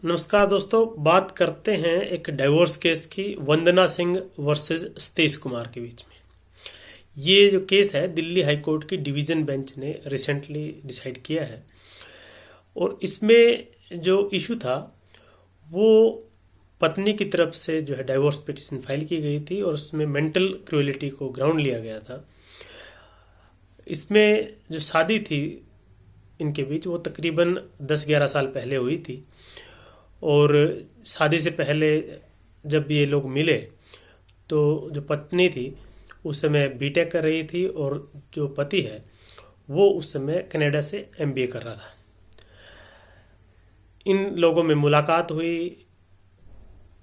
नमस्कार दोस्तों, बात करते हैं एक डाइवोर्स केस की वंदना सिंह वर्सेस सतीश कुमार के बीच में। ये जो केस है दिल्ली हाई कोर्ट की डिवीजन बेंच ने रिसेंटली डिसाइड किया है और इसमें जो इशू था वो पत्नी की तरफ से जो है डाइवोर्स पिटीशन फाइल की गई थी और उसमें मेंटल क्रूएलिटी को ग्राउंड लिया गया था। इसमें जो शादी थी इनके बीच वो तकरीबन 10-11 साल पहले हुई थी और शादी से पहले जब ये लोग मिले तो जो पत्नी थी उस समय बीटेक कर रही थी और जो पति है वो उस समय कनाडा से एमबीए कर रहा था। इन लोगों में मुलाकात हुई,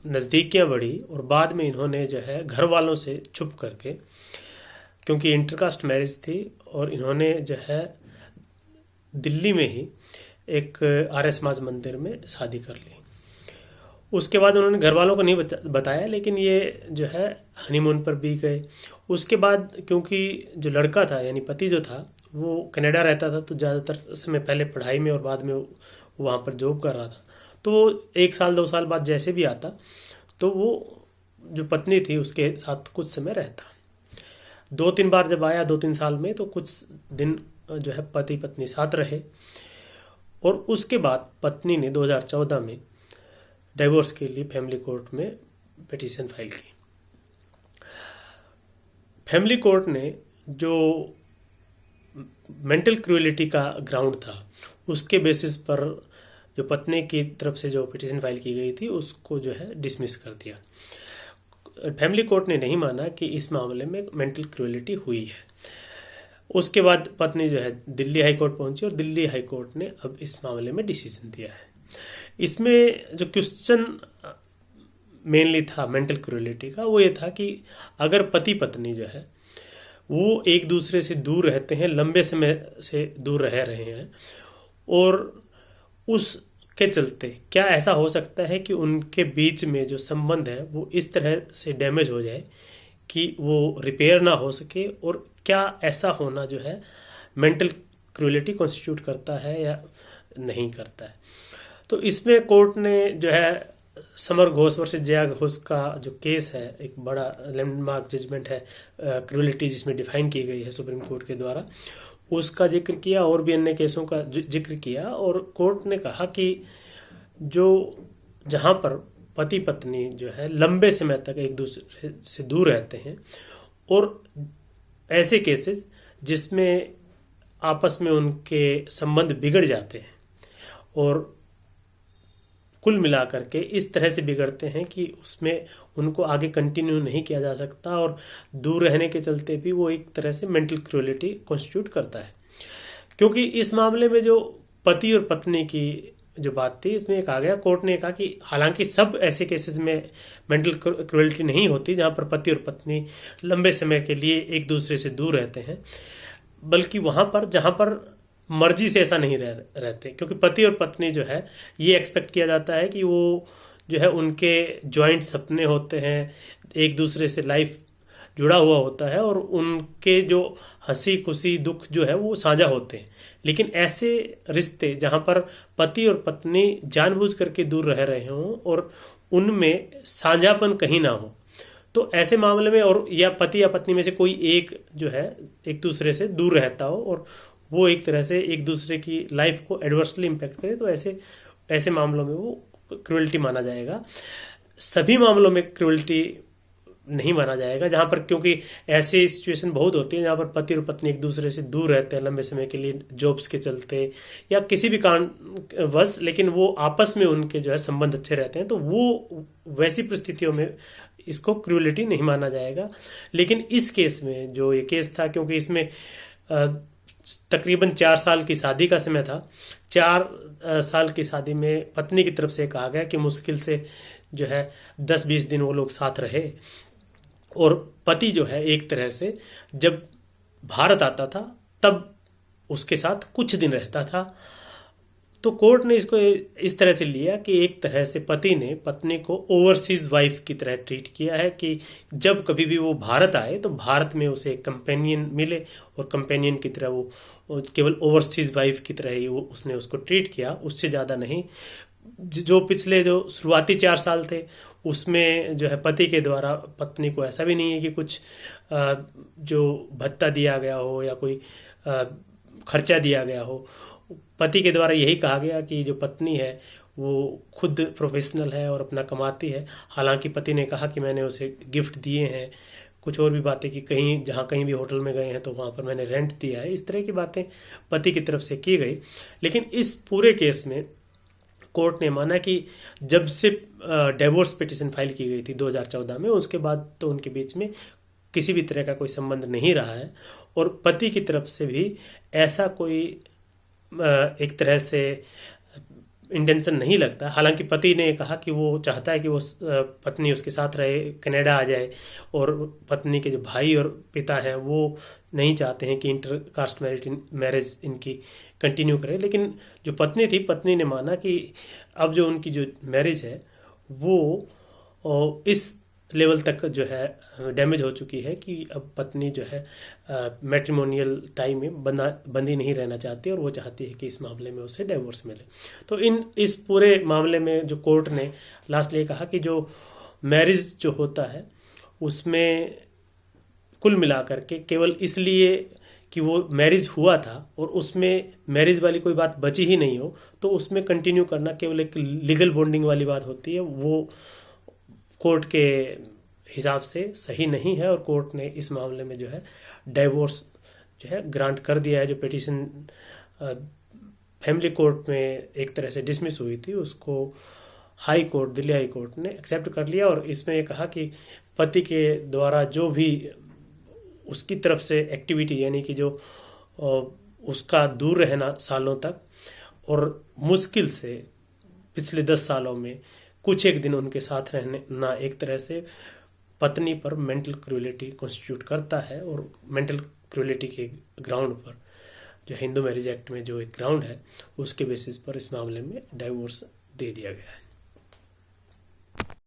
नज़दीकियां बढ़ी और बाद में इन्होंने जो है घर वालों से छुप करके, क्योंकि इंटरकास्ट मैरिज थी और इन्होंने जो है दिल्ली में ही एक आर्य समाज मंदिर में शादी कर ली। उसके बाद उन्होंने घर वालों को नहीं बताया, लेकिन ये जो है हनीमून पर भी गए। उसके बाद क्योंकि जो लड़का था यानी पति जो था वो कनाडा रहता था तो ज़्यादातर समय पहले पढ़ाई में और बाद में वहाँ पर जॉब कर रहा था, तो वो 1-2 साल बाद जैसे भी आता तो वो जो पत्नी थी उसके साथ कुछ समय रहता। 2-3 बार जब आया 2-3 साल में तो कुछ दिन जो है पति पत्नी साथ रहे और उसके बाद पत्नी ने 2014 में डाइवोर्स के लिए फैमिली कोर्ट में पिटीशन फाइल की। फैमिली कोर्ट ने जो मेंटल क्रूएलिटी का ग्राउंड था उसके बेसिस पर जो पत्नी की तरफ से जो पिटीशन फाइल की गई थी उसको जो है डिसमिस कर दिया। फैमिली कोर्ट ने नहीं माना कि इस मामले में मेंटल क्रूएलिटी हुई है। उसके बाद पत्नी जो है दिल्ली हाई कोर्ट पहुंची और दिल्ली हाई कोर्ट ने अब इस मामले में डिसीजन दिया है। इसमें जो क्वेश्चन मेनली था मेंटल क्रूएलिटी का वो ये था कि अगर पति पत्नी जो है वो एक दूसरे से दूर रहते हैं, लंबे समय से दूर रह रहे हैं और उसके चलते क्या ऐसा हो सकता है कि उनके बीच में जो संबंध है वो इस तरह से डैमेज हो जाए कि वो रिपेयर ना हो सके, और क्या ऐसा होना जो है मेंटल क्रूएलिटी कॉन्स्टिट्यूट करता है या नहीं करता है। तो इसमें कोर्ट ने जो है समर घोष वर्सेस जया घोष का जो केस है, एक बड़ा लैंडमार्क जजमेंट है क्रूएलिटी जिसमें डिफाइन की गई है सुप्रीम कोर्ट के द्वारा, उसका जिक्र किया और भी अन्य केसों का जिक्र किया। और कोर्ट ने कहा कि जो जहां पर पति पत्नी जो है लंबे समय तक एक दूसरे से दूर रहते हैं और ऐसे केसेस जिसमें आपस में उनके संबंध बिगड़ जाते हैं और कुल मिलाकर के इस तरह से बिगड़ते हैं कि उसमें उनको आगे कंटिन्यू नहीं किया जा सकता और दूर रहने के चलते भी वो एक तरह से मेंटल क्रूएलिटी कॉन्स्टिट्यूट करता है। क्योंकि इस मामले में जो पति और पत्नी की जो बात थी इसमें एक आ गया, कोर्ट ने कहा कि हालांकि सब ऐसे केसेस में मेंटल क्रूएलिटी नहीं होती जहां पर पति और पत्नी लंबे समय के लिए एक दूसरे से दूर रहते हैं, बल्कि वहां पर जहां पर मर्जी से ऐसा नहीं रहते, क्योंकि पति और पत्नी जो है ये एक्सपेक्ट किया जाता है कि वो जो है उनके जॉइंट सपने होते हैं, एक दूसरे से लाइफ जुड़ा हुआ होता है और उनके जो हंसी खुशी दुख जो है वो साझा होते हैं। लेकिन ऐसे रिश्ते जहां पर पति और पत्नी जानबूझ करके दूर रह रहे हों और उनमें साझापन कहीं ना हो, तो ऐसे मामले में, और या पति या पत्नी में से कोई एक जो है एक दूसरे से दूर रहता हो और वो एक तरह से एक दूसरे की लाइफ को एडवर्सली इम्पैक्ट करे, तो ऐसे मामलों में वो क्रूएलिटी माना जाएगा। सभी मामलों में क्रूएलिटी नहीं माना जाएगा जहां पर, क्योंकि ऐसी सिचुएशन बहुत होती है जहां पर पति और पत्नी एक दूसरे से दूर रहते हैं लंबे समय के लिए जॉब्स के चलते या किसी भी कारणवश, लेकिन वो आपस में उनके जो है संबंध अच्छे रहते हैं, तो वो वैसी परिस्थितियों में इसको क्रूएलिटी नहीं माना जाएगा। लेकिन इस केस में जो ये केस था, क्योंकि इसमें तकरीबन 4 साल की शादी का समय था, 4 साल की शादी में पत्नी की तरफ से कहा गया कि मुश्किल से जो है 10-20 दिन वो लोग साथ रहे और पति जो है एक तरह से जब भारत आता था तब उसके साथ कुछ दिन रहता था। तो कोर्ट ने इसको इस तरह से लिया कि एक तरह से पति ने पत्नी को ओवरसीज वाइफ की तरह ट्रीट किया है कि जब कभी भी वो भारत आए तो भारत में उसे एक कंपेनियन मिले और कंपेनियन की तरह वो केवल ओवरसीज वाइफ की तरह ही वो उसने उसको ट्रीट किया, उससे ज़्यादा नहीं। जो पिछले जो शुरुआती 4 साल थे उसमें जो है पति के द्वारा पत्नी को ऐसा भी नहीं है कि कुछ जो भत्ता दिया गया हो या कोई अ, खर्चा दिया गया हो। पति के द्वारा यही कहा गया कि जो पत्नी है वो खुद प्रोफेशनल है और अपना कमाती है। हालांकि पति ने कहा कि मैंने उसे गिफ्ट दिए हैं, कुछ और भी बातें कि कहीं जहाँ कहीं भी होटल में गए हैं तो वहाँ पर मैंने रेंट दिया है, इस तरह की बातें पति की तरफ से की गई। लेकिन इस पूरे केस में कोर्ट ने माना कि जब से डिवोर्स पिटिशन फाइल की गई थी 2014 में, उसके बाद तो उनके बीच में किसी भी तरह का कोई संबंध नहीं रहा है और पति की तरफ से भी ऐसा कोई एक तरह से इंटेंशन नहीं लगता। हालांकि पति ने कहा कि वो चाहता है कि वो पत्नी उसके साथ रहे, कनाडा आ जाए, और पत्नी के जो भाई और पिता हैं वो नहीं चाहते हैं कि इंटर कास्ट मैरिज इनकी कंटिन्यू करे। लेकिन जो पत्नी थी, पत्नी ने माना कि अब जो उनकी जो मैरिज है वो इस लेवल तक जो है डैमेज हो चुकी है कि अब पत्नी जो है मैट्रिमोनियल टाइम में बंदी नहीं रहना चाहती और वो चाहती है कि इस मामले में उसे डिवोर्स मिले। तो इस पूरे मामले में जो कोर्ट ने लास्टली कहा कि जो मैरिज जो होता है उसमें कुल मिलाकर के केवल इसलिए कि वो मैरिज हुआ था और उसमें मैरिज वाली कोई बात बची ही नहीं हो तो उसमें कंटिन्यू करना केवल एक लीगल बॉन्डिंग वाली बात होती है, वो कोर्ट के हिसाब से सही नहीं है। और कोर्ट ने इस मामले में जो है डाइवोर्स जो है ग्रांट कर दिया है। जो पिटीशन फैमिली कोर्ट में एक तरह से डिसमिस हुई थी उसको high court, Delhi high court ने एक्सेप्ट कर लिया और इसमें ये कहा कि पति के द्वारा जो भी उसकी तरफ से एक्टिविटी, यानी कि जो उसका दूर रहना सालों तक और मुश्किल से पिछले 10 सालों में कुछ एक दिन उनके साथ रहने ना, एक तरह से पत्नी पर मेंटल क्रूएलिटी कॉन्स्टिट्यूट करता है। और मेंटल क्रूएलिटी के ग्राउंड पर जो हिंदू मैरिज एक्ट में जो एक ग्राउंड है उसके बेसिस पर इस मामले में डाइवोर्स दे दिया गया है।